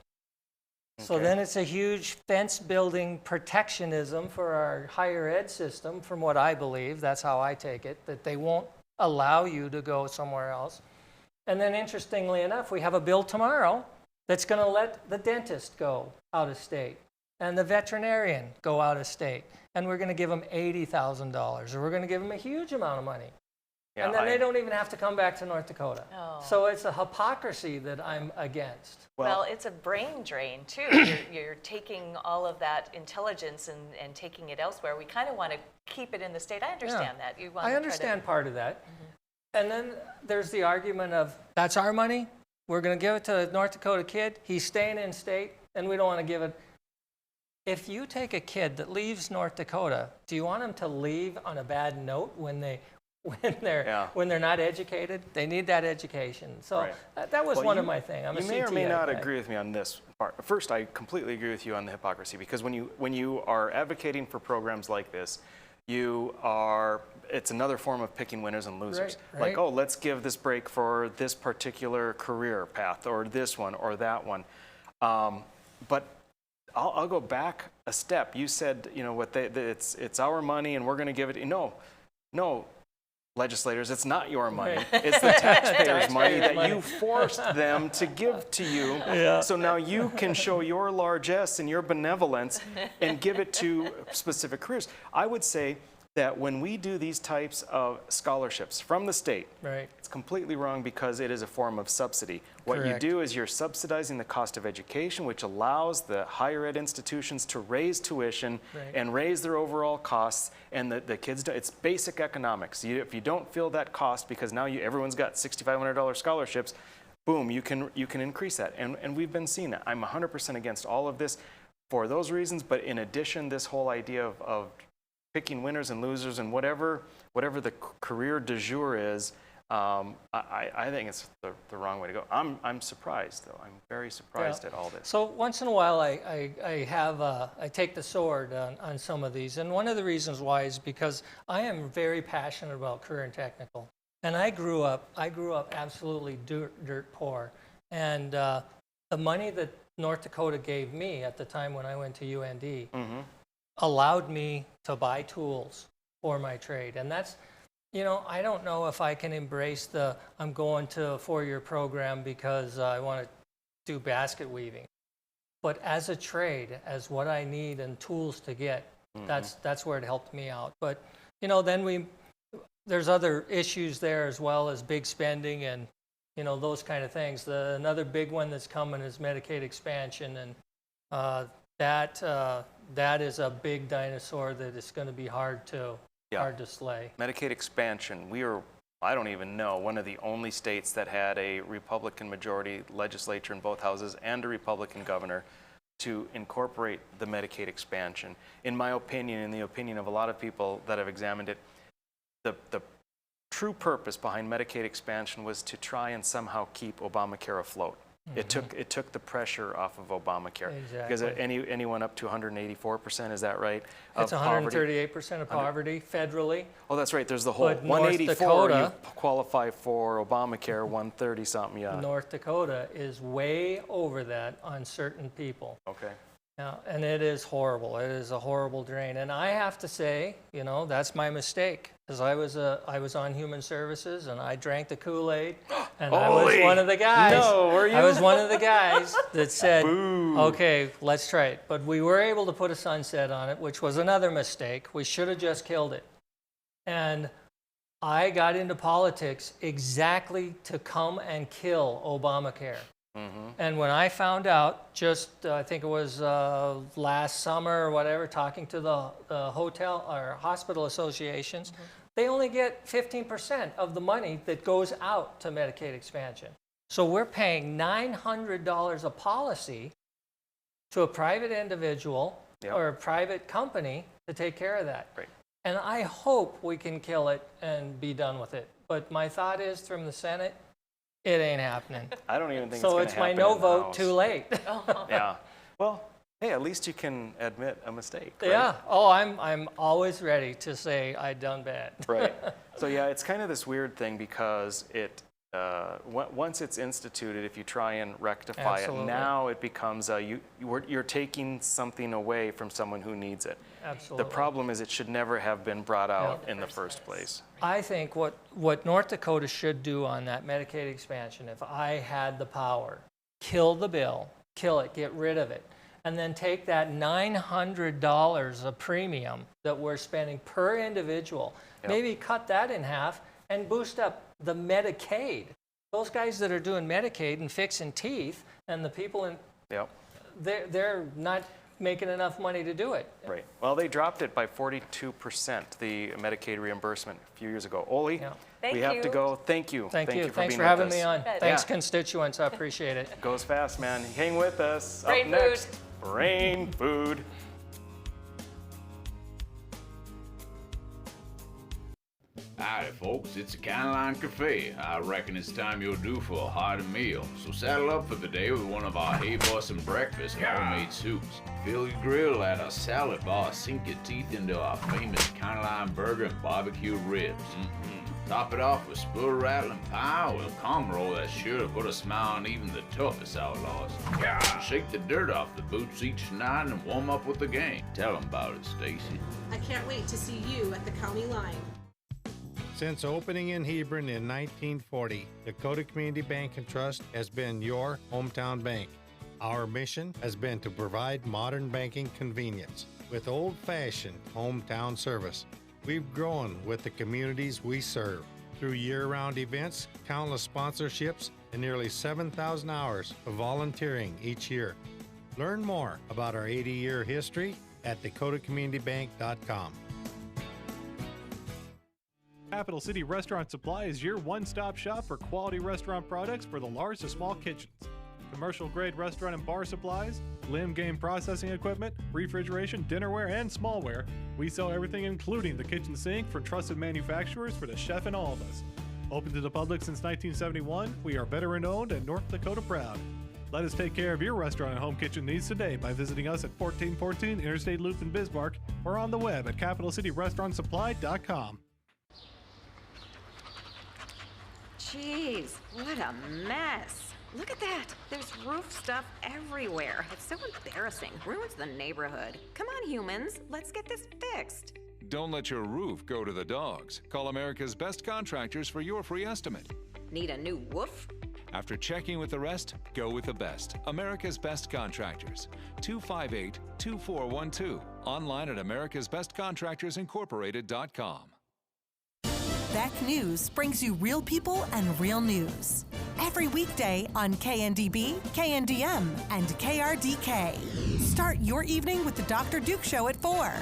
So Okay. then it's a huge fence building protectionism for our higher ed system, from what I believe. That's how I take it, that they won't allow you to go somewhere else. And then interestingly enough, we have a bill tomorrow that's going to let the dentist go out of state and the veterinarian go out of state. And we're going to give them $80,000, or we're going to give them a huge amount of money. Yeah, and then they don't even have to come back to North Dakota. Oh. So it's a hypocrisy that I'm against. Well, it's a brain drain too. You're taking all of that intelligence and taking it elsewhere. We kind of want to keep it in the state. I understand that. You want I to understand part of that. And then there's the argument of, that's our money, we're going to give it to a North Dakota kid, he's staying in state, and we don't want to give it. If you take a kid that leaves North Dakota, do you want them to leave on a bad note when they're not educated? They need that education. So Right. that was Well, one of you- my things. I'm a You may or may CTA not guy. agree with me on this part. First, I completely agree with you on the hypocrisy, because when you are advocating for programs like this, it's another form of picking winners and losers. Right. Like, oh, let's give this break for this particular career path, or this one, or that one. But I'll go back a step. You said, it's our money and we're going to give it. No, legislators, it's not your money. Right. It's the taxpayers' money that money. you forced them to give to you. Yeah. So now you can show your largesse and your benevolence and give it to specific careers. I would say that when we do these types of scholarships from the state, Right. it's completely wrong, because it is a form of subsidy. What you Correct. do is you're subsidizing the cost of education, which allows the higher ed institutions to raise tuition Right. and raise their overall costs, and the kids, it's basic economics. If you don't feel that cost, because now everyone's got $6,500 scholarships, boom, you can increase that. And we've been seeing that. I'm 100% against all of this for those reasons, but in addition, this whole idea of picking winners and losers and whatever the career du jour is, I think it's the wrong way to go. I'm surprised, though. I'm very surprised at all this. So once in a while, I take the sword on some of these, and one of the reasons why is because I am very passionate about career and technical, and I grew up absolutely dirt poor, and the money that North Dakota gave me at the time when I went to UND allowed me to buy tools for my trade, and that's. I don't know if I can embrace I'm going to a 4-year program because I want to do basket weaving. But as a trade, as what I need and tools to get, that's where it helped me out. But, then there's other issues there as well, as big spending and, those kind of things. Another big one that's coming is Medicaid expansion, and that is a big dinosaur that is going to be hard to slay. Medicaid expansion, we are, I don't even know, one of the only states that had a Republican majority legislature in both houses and a Republican governor to incorporate the Medicaid expansion. In my opinion, in the opinion of a lot of people that have examined it, the true purpose behind Medicaid expansion was to try and somehow keep Obamacare afloat. It took the pressure off of Obamacare. Exactly. Because anyone up to 184%, is that right? It's of poverty. 138% of poverty federally. Oh, that's right. There's the whole But North 184. Dakota- You qualify for Obamacare, 130 something. Yeah. North Dakota is way over that on certain people. Okay. Yeah, and it is horrible. It is a horrible drain. And I have to say, that's my mistake, because I was on Human Services and I drank the Kool-Aid, and I was one of the guys. No, were you? I was one of the guys that said, okay, let's try it. But we were able to put a sunset on it, which was another mistake. We should have just killed it. And I got into politics exactly to come and kill Obamacare. And when I found out, I think it was last summer or whatever, talking to the hotel or hospital associations, they only get 15% of the money that goes out to Medicaid expansion. So we're paying $900 a policy to a private individual or a private company to take care of that. Right. And I hope we can kill it and be done with it. But my thought is, from the Senate, it ain't happening. I don't even think so it's going to happen. my no in the vote House. too late. Yeah. Well, hey, at least you can admit a mistake. Right? Yeah. Oh, I'm always ready to say I done bad. Right. So yeah, it's kind of this weird thing, because once it's instituted, if you try and rectify Absolutely. it, now it becomes you're taking something away from someone who needs it. Absolutely. The problem is it should never have been brought out in the first place. I think what North Dakota should do on that Medicaid expansion, if I had the power, kill the bill, kill it, get rid of it, and then take that $900 of premium that we're spending per individual, maybe cut that in half and boost up the Medicaid. Those guys that are doing Medicaid and fixing teeth, and the people in, they're not making enough money to do it. Right. Well, they dropped it by 42%, the Medicaid reimbursement a few years ago. Oli, we have to go. Thank you. Thank you. For Thanks being for having with me us. on. Thanks, constituents. I appreciate it. Goes fast, man. Hang with us. Brain Up food. next, Brain Food. Howdy, folks. It's the County Cafe. I reckon it's time you'll do for a hearty meal. So saddle up for the day with one of our hay-bossing breakfast homemade soups. Fill your grill at a salad bar. Sink your teeth into our famous County Line burger and barbecue ribs. Top it off with spoon-rattling pie with a calm roll that's sure to put a smile on even the toughest outlaws. Shake the dirt off the boots each night and warm up with the gang. Tell them about it, Stacy. I can't wait to see you at the County Line. Since opening in Hebron in 1940, Dakota Community Bank and Trust has been your hometown bank. Our mission has been to provide modern banking convenience with old-fashioned hometown service. We've grown with the communities we serve through year-round events, countless sponsorships, and nearly 7,000 hours of volunteering each year. Learn more about our 80-year history at dakotacommunitybank.com. Capital City Restaurant Supply is your one-stop shop for quality restaurant products for the large to small kitchens. Commercial-grade restaurant and bar supplies, limb game processing equipment, refrigeration, dinnerware, and smallware. We sell everything including the kitchen sink from trusted manufacturers for the chef in all of us. Open to the public since 1971, we are veteran-owned and North Dakota proud. Let us take care of your restaurant and home kitchen needs today by visiting us at 1414 Interstate Loop in Bismarck or on the web at capitalcityrestaurantsupply.com. Jeez, what a mess. Look at that. There's roof stuff everywhere. It's so embarrassing. Ruins the neighborhood. Come on, humans. Let's get this fixed. Don't let your roof go to the dogs. Call America's Best Contractors for your free estimate. Need a new woof? After checking with the rest, go with the best. America's Best Contractors. 258-2412. Online at americasbestcontractorsincorporated.com. Beck News brings you real people and real news. Every weekday on KNDB, KNDM, and KRDK. Start your evening with the Dr. Duke Show at 4.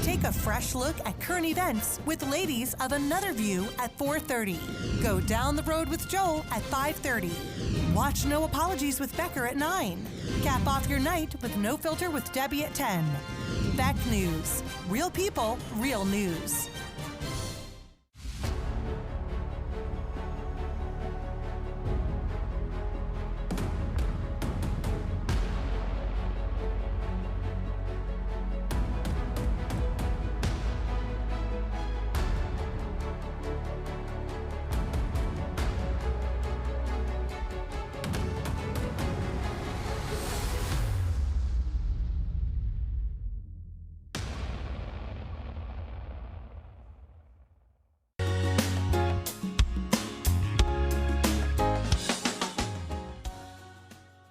Take a fresh look at current events with Ladies of Another View at 4:30. Go down the road with Joel at 5:30. Watch No Apologies with Becker at 9. Cap off your night with No Filter with Debbie at 10. Beck News. Real people, real news.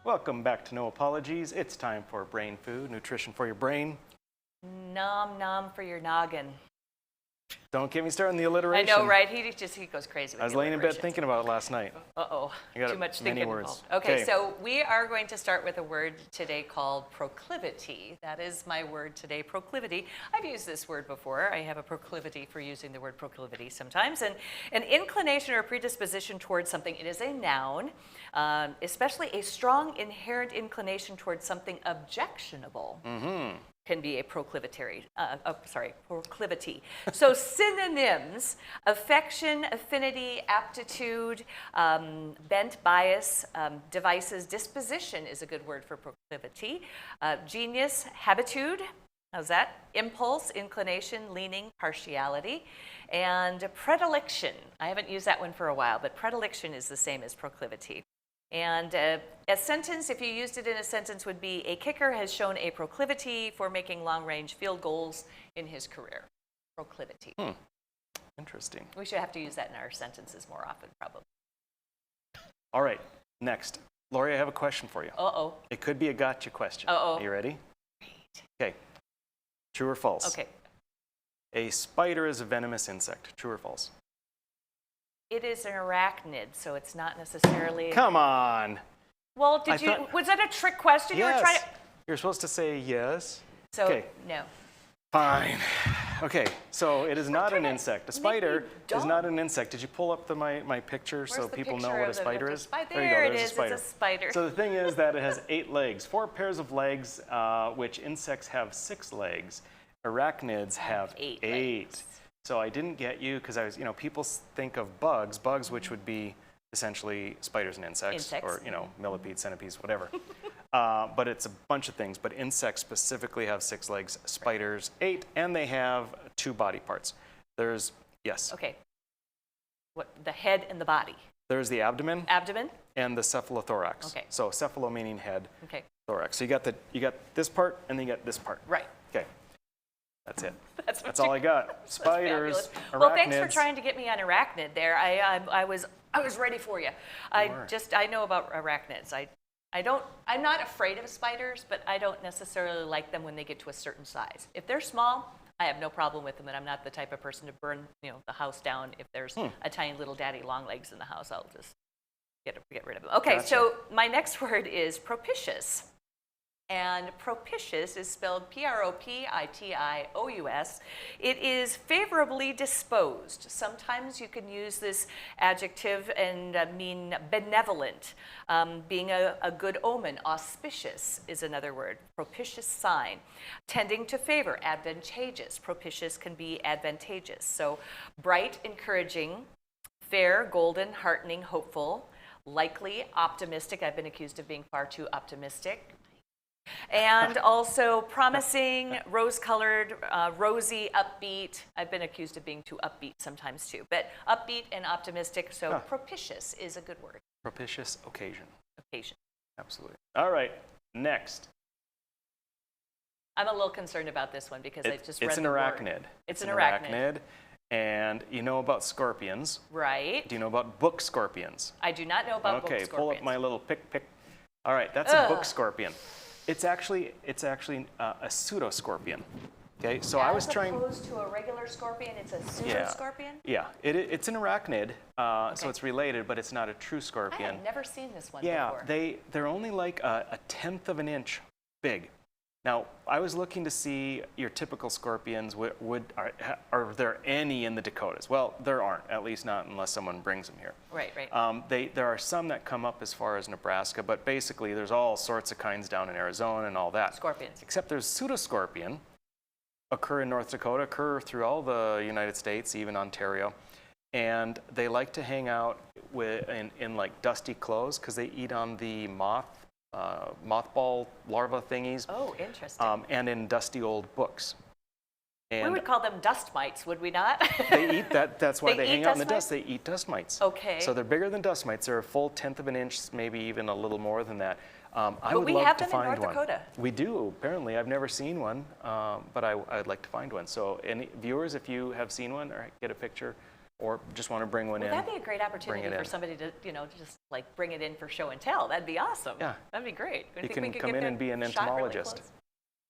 Welcome back to No Apologies. It's time for Brain Food, nutrition for your brain. Nom nom for your noggin. Don't get me started on the alliteration. I know, right? He goes crazy with I was the laying in bed alliterations. thinking about it last night. Uh-oh, I got too much many thinking words. involved. Okay, so we are going to start with a word today called proclivity. That is my word today, proclivity. I've used this word before. I have a proclivity for using the word proclivity sometimes. And an inclination or predisposition towards something, it is a noun, especially a strong inherent inclination towards something objectionable. Can be a proclivity. So synonyms: affection, affinity, aptitude, bent, bias, devices. Disposition is a good word for proclivity. Genius, habitude, How's that? Impulse, inclination, leaning, partiality, and predilection. I haven't used that one for a while, but predilection is the same as proclivity. And a sentence, if you used it in a sentence, would be a kicker has shown a proclivity for making long-range field goals in his career. Proclivity. Interesting. We should have to use that in our sentences more often, probably. All right, next. Lori, I have a question for you. Uh-oh. It could be a gotcha question. Uh-oh. Are you ready? Okay. True or false? Okay. A spider is a venomous insect. True or false? It is an arachnid, so it's not necessarily... Come on. Well, was that a trick question? Yes. You were trying to... You're supposed to say yes. So, okay. no. Fine. Okay, so it is not an insect. A spider is not an insect. Did you pull up my picture so people know what a spider is? There it is. It's a spider. So the thing is that it has 8 legs, 4 pairs of legs, which insects have 6 legs. Arachnids have 8. So I didn't get you because I was, people think of bugs, which would be essentially spiders and insects. Or, millipedes, centipedes, whatever. But it's a bunch of things. But insects specifically have 6 legs, spiders 8, and they have 2 body parts. There's, yes. Okay. What, the head and the body? There's the abdomen. Abdomen. And the cephalothorax. Okay. So cephalo meaning head. Okay. Thorax. So you got this part, and then you got this part. Right. Okay. That's it. That's all I got. Spiders, arachnids. Well, thanks for trying to get me on arachnid there. I was ready for you. I know about arachnids. I'm not afraid of spiders, but I don't necessarily like them when they get to a certain size. If they're small, I have no problem with them, and I'm not the type of person to burn, the house down if there's a tiny little daddy long legs in the house. I'll just get rid of them. Okay, Gotcha. So my next word is propitious. And propitious is spelled Propitious. It is favorably disposed. Sometimes you can use this adjective and mean benevolent, being a good omen. Auspicious is another word. Propitious sign. Tending to favor, advantageous. Propitious can be advantageous. So bright, encouraging, fair, golden, heartening, hopeful, likely, optimistic. I've been accused of being far too optimistic. And also promising, rose-colored, rosy, upbeat. I've been accused of being too upbeat sometimes too, but upbeat and optimistic, so propitious is a good word. Propitious occasion. Occasion. Absolutely. All right, next. I'm a little concerned about this one because I just read It's an the arachnid. word. It's an arachnid. And you know about scorpions. Right. Do you know about book scorpions? I do not know about book scorpions. Okay, pull up my little pick. All right, that's a book scorpion. It's actually a pseudoscorpion. Okay, so I was trying. As opposed to a regular scorpion, it's a pseudoscorpion? Yeah, it's an arachnid, so it's related, but it's not a true scorpion. I have never seen this one before. Yeah, they're only like a 1/10 of an inch big. Now, I was looking to see your typical scorpions. Are there any in the Dakotas? Well, there aren't, at least not unless someone brings them here. Right. There are some that come up as far as Nebraska, but basically there's all sorts of kinds down in Arizona and all that. Scorpions. Except there's pseudoscorpion, occur in North Dakota, occur through all the United States, even Ontario. And they like to hang out in like dusty clothes because they eat on the mothball larva thingies. Oh, interesting. And in dusty old books. And we would call them dust mites, would we not? They eat that. That's why they hang out in the mites? dust. They eat dust mites. Okay. So they're bigger than dust mites. They're a full 1/10 of an inch, maybe even a little more than that. I would love to find one. in North Dakota. We do, apparently. I've never seen one, but I'd like to find one. So any viewers, if you have seen one or get a picture or just want to bring one in. That'd be a great opportunity for somebody to, just like bring it in for show and tell. That'd be awesome. Yeah. That'd be great. You can come in and be an entomologist.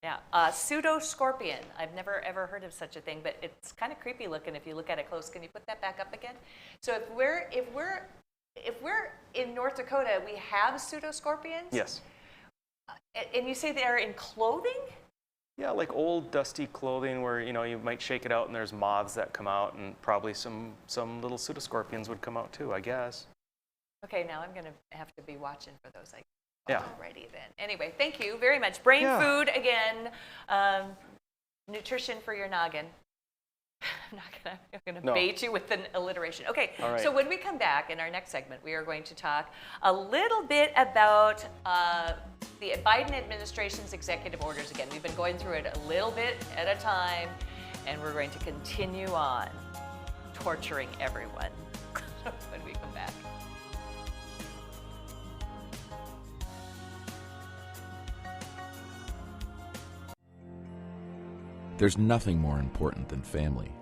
Yeah. Pseudoscorpion. I've never ever heard of such a thing, but it's kind of creepy looking if you look at it close. Can you put that back up again? So if we're in North Dakota, we have pseudoscorpions? Yes. And you say they're in clothing? Yeah, like old dusty clothing where you might shake it out and there's moths that come out, and probably some little pseudoscorpions would come out too, I guess. Okay, now I'm gonna have to be watching for those. Yeah. Alrighty then. Anyway, thank you very much. Brain food again. Nutrition for your noggin. I'm gonna No. bait you with an alliteration. Okay, All right. so when we come back in our next segment, we are going to talk a little bit about the Biden administration's executive orders again. We've been going through it a little bit at a time, and we're going to continue on torturing everyone when we come back. There's nothing more important than family.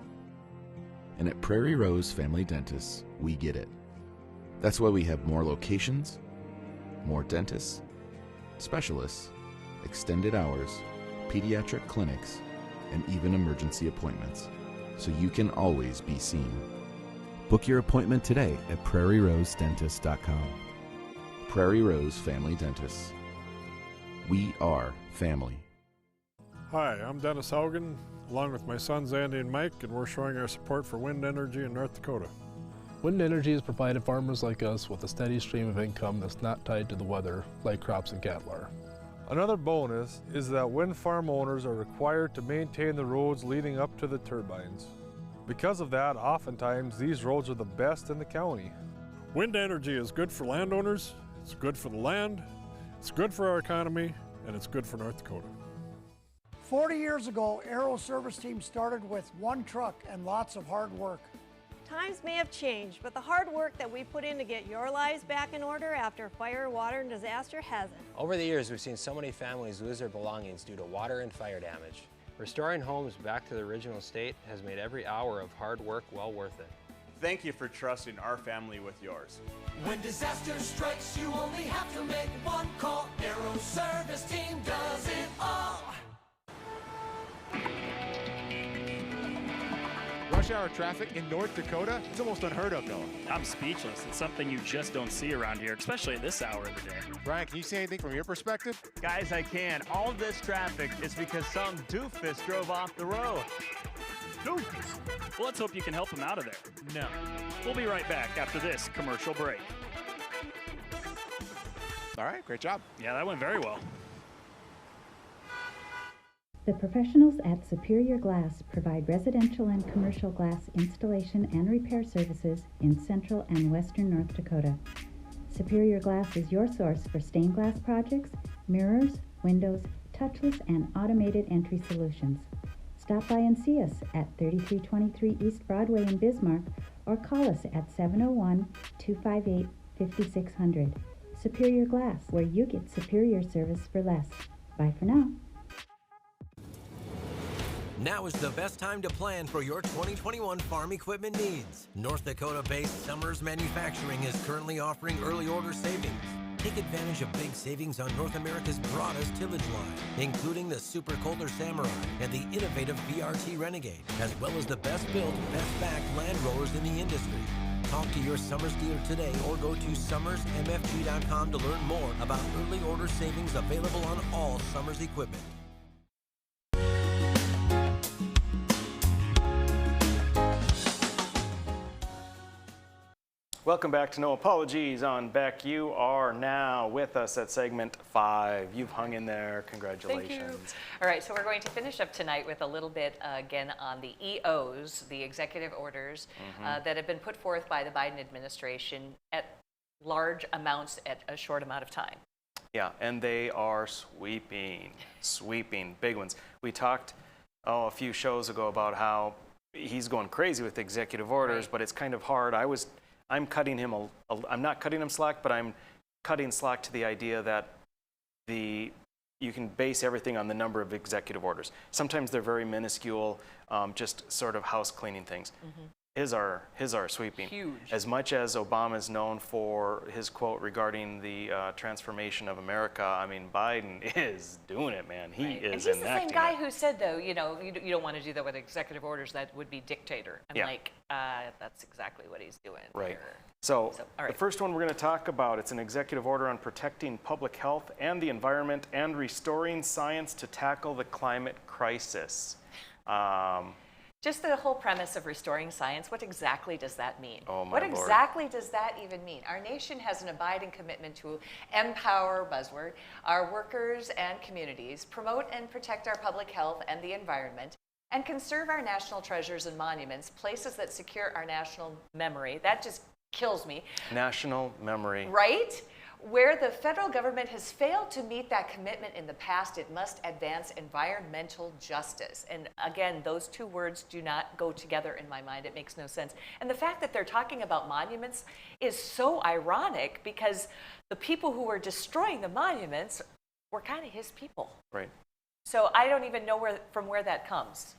And at Prairie Rose Family Dentists, we get it. That's why we have more locations, more dentists, specialists, extended hours, pediatric clinics, and even emergency appointments, so you can always be seen. Book your appointment today at prairierosedentist.com. Prairie Rose Family Dentists. We are family. Hi, I'm Dennis Haugen, along with my sons Andy and Mike, and we're showing our support for wind energy in North Dakota. Wind energy has provided farmers like us with a steady stream of income that's not tied to the weather like crops and cattle are. Another bonus is that wind farm owners are required to maintain the roads leading up to the turbines. Because of that, oftentimes these roads are the best in the county. Wind energy is good for landowners, it's good for the land, it's good for our economy, and it's good for North Dakota. 40 years ago, Aero Service Team started with one truck and lots of hard work. Times may have changed, but the hard work that we put in to get your lives back in order after fire, water, and disaster hasn't. Over the years, we've seen so many families lose their belongings due to water and fire damage. Restoring homes back to the original state has made every hour of hard work well worth it. Thank you for trusting our family with yours. When disaster strikes, you only have to make one call. Aero Service Team does it all. Rush hour traffic in North Dakota, it's almost unheard of, Noah. I'm speechless. It's something you just don't see around here, especially at this hour of the day. Brian, can you say anything from your perspective? Guys, I can. All this traffic is because some doofus drove off the road. Doofus? Well, let's hope you can help him out of there. No. We'll be right back after this commercial break. All right, great job. Yeah, that went very well. The professionals at Superior Glass provide residential and commercial glass installation and repair services in central and western North Dakota. Superior Glass is your source for stained glass projects, mirrors, windows, touchless and automated entry solutions. Stop by and see us at 3323 East Broadway in Bismarck or call us at 701-258-5600. Superior Glass, where you get superior service for less. Bye for now. Now is the best time to plan for your 2021 farm equipment needs. North Dakota-based Summers Manufacturing is currently offering early order savings. Take advantage of big savings on North America's broadest tillage line, including the Super Kohler Samurai and the innovative VRT Renegade, as well as the best built, best backed land rollers in the industry. Talk to your Summers dealer today or go to summersmfg.com to learn more about early order savings available on all Summers equipment. Welcome back to No Apologies on Beck. You are now with us at segment 5. You've hung in there. Congratulations. Thank you. All right, so we're going to finish up tonight with a little bit again on the EOs, the executive orders that have been put forth by the Biden administration at large amounts at a short amount of time. Yeah, and they are sweeping, big ones. We talked a few shows ago about how he's going crazy with executive orders, but it's kind of hard. I'm cutting him I'm not cutting him slack, but I'm cutting slack to the idea that you can base everything on the number of executive orders. Sometimes they're very minuscule, just sort of house cleaning things. His are sweeping. Huge. As much as Obama is known for his quote regarding the transformation of America, I mean, Biden is doing it, man. He is and he's the same enacting guy it. who said, though, you don't want to do that with executive orders. That would be dictator. I'm like, that's exactly what he's doing. Right. Here. So all right. the first one we're going to talk about, it's an executive order on protecting public health and the environment and restoring science to tackle the climate crisis. Just the whole premise of restoring science, what exactly does that mean? Oh, my what Lord. exactly does that even mean? Our nation has an abiding commitment to empower, buzzword, our workers and communities, promote and protect our public health and the environment, And conserve our national treasures and monuments, places that secure our national memory. That just kills me. National memory. Right? Where the federal government has failed to meet that commitment in the past, it must advance environmental justice. And again, those two words do not go together in my mind. It makes no sense. And the fact that they're talking about monuments is so ironic because the people who were destroying the monuments were kind of his people. Right. So I don't even know from where that comes.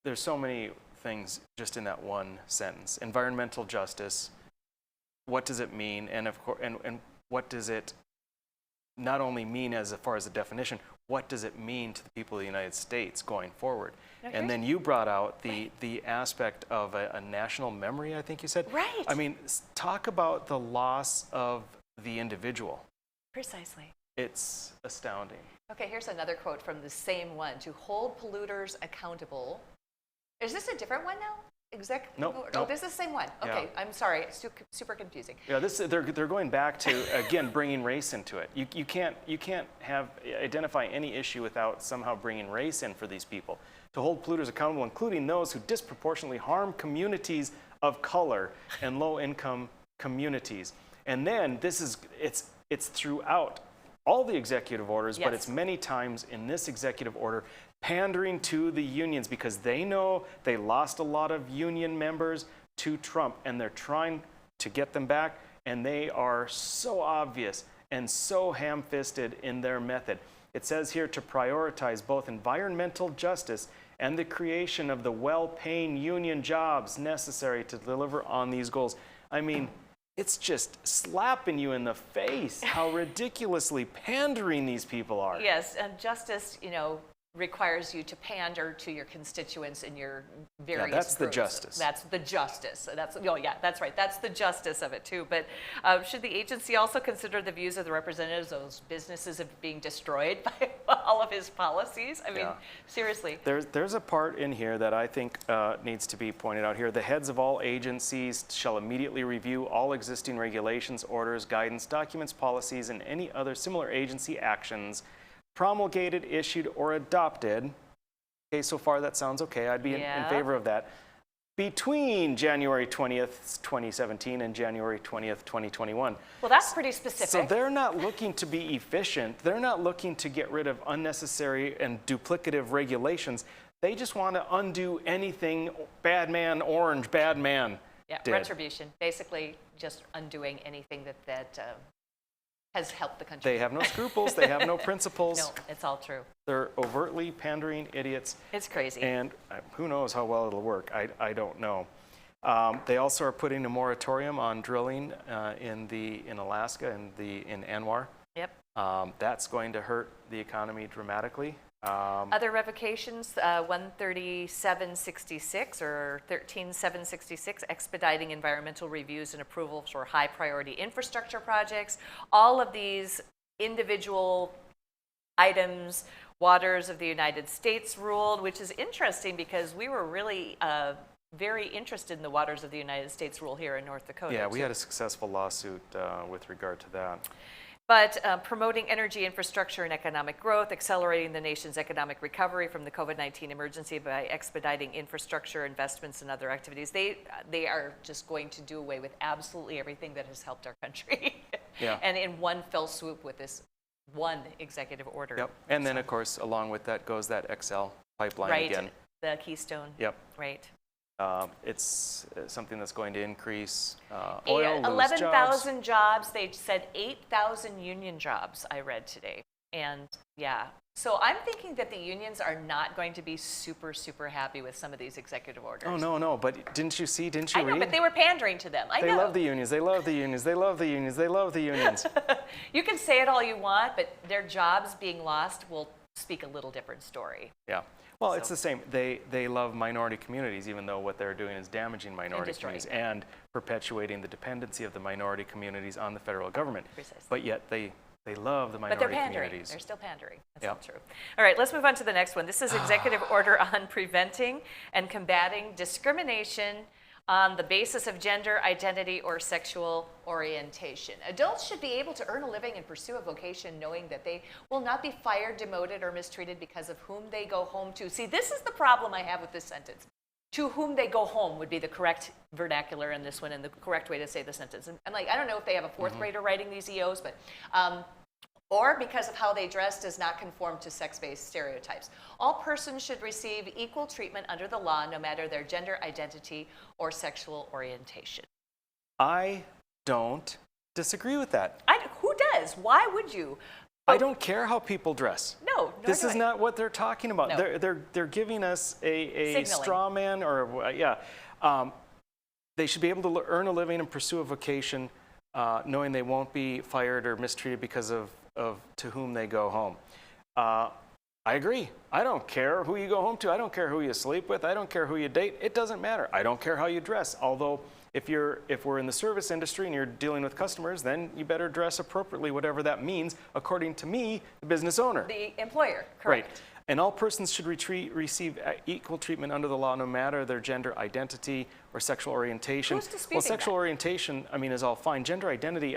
There's so many things just in that one sentence. Environmental justice, what does it mean? And of course, and what does it not only mean as far as the definition, what does it mean to the people of the United States going forward? And then you brought out the aspect of a national memory, I think you said. Right. I mean, talk about the loss of the individual. Precisely. It's astounding. Okay, here's another quote from the same one. To hold polluters accountable. Is this a different one now? Nope. Oh, this is the same one. Okay, Yeah. I'm sorry. It's super confusing. Yeah, they're going back to again bringing race into it. You can't identify any issue without somehow bringing race in for these people. To hold polluters accountable, including those who disproportionately harm communities of color and low-income communities. And then it's throughout all the executive orders, but it's many times in this executive order pandering to the unions because they know they lost a lot of union members to Trump and they're trying to get them back, and they are so obvious and so ham-fisted in their method. It says here to prioritize both environmental justice and the creation of the well-paying union jobs necessary to deliver on these goals. I mean, it's just slapping you in the face how ridiculously pandering these people are. Yes, and justice, requires you to pander to your constituents in your various that's groups. the justice. That's the justice. That's right. That's the justice of it too. But should the agency also consider the views of the representatives of those businesses of being destroyed by all of his policies? I mean, seriously. There's a part in here that I think needs to be pointed out here. The heads of all agencies shall immediately review all existing regulations, orders, guidance, documents, policies, and any other similar agency actions promulgated, issued, or adopted. Okay, so far that sounds okay. I'd be in favor of that. Between January 20th, 2017 and January 20th, 2021. Well, that's pretty specific. So they're not looking to be efficient. They're not looking to get rid of unnecessary and duplicative regulations. They just want to undo anything bad man did. Retribution. Basically just undoing anything that has helped the country. They have no scruples. They have no principles. No, it's all true. They're overtly pandering idiots. It's crazy. And who knows how well it'll work. I don't know. They also are putting a moratorium on drilling in Alaska and in ANWR. Yep. That's going to hurt the economy dramatically. Other revocations, 13766 or 13766, expediting environmental reviews and approvals for high priority infrastructure projects. All of these individual items, Waters of the United States ruled, which is interesting because we were really very interested in the Waters of the United States rule here in North Dakota. Yeah, we had a successful lawsuit with regard to that. But promoting energy infrastructure and economic growth, accelerating the nation's economic recovery from the COVID-19 emergency by expediting infrastructure investments and other activities. They are just going to do away with absolutely everything that has helped our country. Yeah. And in one fell swoop with this one executive order. Yep. And then, of course, along with that goes that XL pipeline again. Right, the Keystone. Yep. Right. It's something that's going to increase oil, 11,000 jobs. They said 8,000 union jobs, I read today. And so I'm thinking that the unions are not going to be super, super happy with some of these executive orders. Oh, no. But didn't you read? I know, but they were pandering to them. They love the unions. They love the unions. They love the unions. They love the unions. You can say it all you want, but their jobs being lost will speak a little different story. Yeah. Well, it's the same. They love minority communities, even though what they're doing is damaging minority communities and perpetuating the dependency of the minority communities on the federal government. Precisely. But yet they love the minority But they're pandering. communities. They're still pandering. That's all true. All right, let's move on to the next one. This is Executive Order on Preventing and Combating Discrimination on the basis of gender, identity, or sexual orientation. Adults should be able to earn a living and pursue a vocation knowing that they will not be fired, demoted, or mistreated because of whom they go home to. See, this is the problem I have with this sentence. To whom they go home would be the correct vernacular in this one and the correct way to say the sentence. And like, I don't know if they have a fourth grader writing these EOs, but or because of how they dress does not conform to sex-based stereotypes. All persons should receive equal treatment under the law, no matter their gender identity or sexual orientation. I don't disagree with that. Who does? Why would you? I don't care how people dress. No, this is not what they're talking about. No. They're giving us a Signaling. straw man, or they should be able to earn a living and pursue a vocation, knowing they won't be fired or mistreated because of to whom they go home. I agree. I don't care who you go home to. I don't care who you sleep with. I don't care who you date. It doesn't matter. I don't care how you dress. Although if we're in the service industry and you're dealing with customers, then you better dress appropriately, whatever that means, according to me, the business owner. The employer, correct. Right. And all persons should receive equal treatment under the law, no matter their gender identity or sexual orientation. Who's disputing well, sexual that? orientation, I mean, is all fine. Gender identity,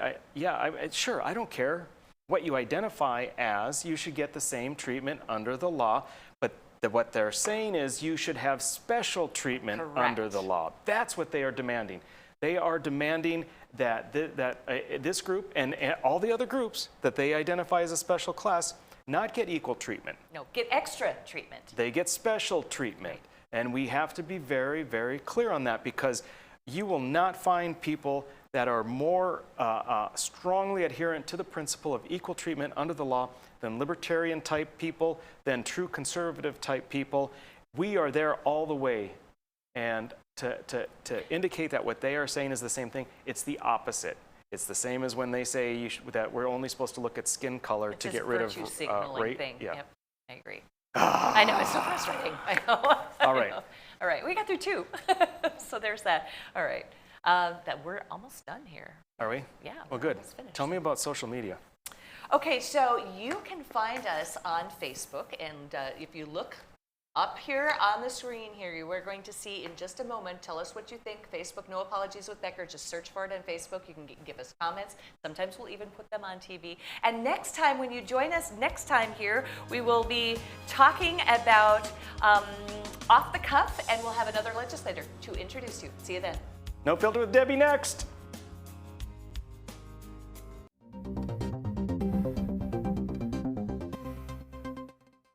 sure, I don't care what you identify as. You should get the same treatment under the law. But what they're saying is you should have special treatment under the law. That's what they are demanding. They are demanding that this group and all the other groups that they identify as a special class not get equal treatment. No, get extra treatment. They get special treatment. And we have to be very, very clear on that, because you will not find people that are more strongly adherent to the principle of equal treatment under the law than libertarian type people, than true conservative type people. We are there all the way. And to indicate that what they are saying is the same thing, it's the opposite. It's the same as when they say that we're only supposed to look at skin color to get rid of rape. Thing. Yeah. Yep, I agree. I know, it's so frustrating. I know. All right. All right, we got through 2. So there's that. All right. That we're almost done here. Are we? Yeah. Well, good. Tell me about social media. Okay, so you can find us on Facebook, and if you look up here on the screen here, you are going to see in just a moment. Tell us what you think. Facebook, No Apologies with Becker. Just search for it on Facebook. You can give us comments. Sometimes we'll even put them on TV. And next time, when you join us next time here, we will be talking about Off the Cuff, and we'll have another legislator to introduce you. See you then. No Filter with Debbie next.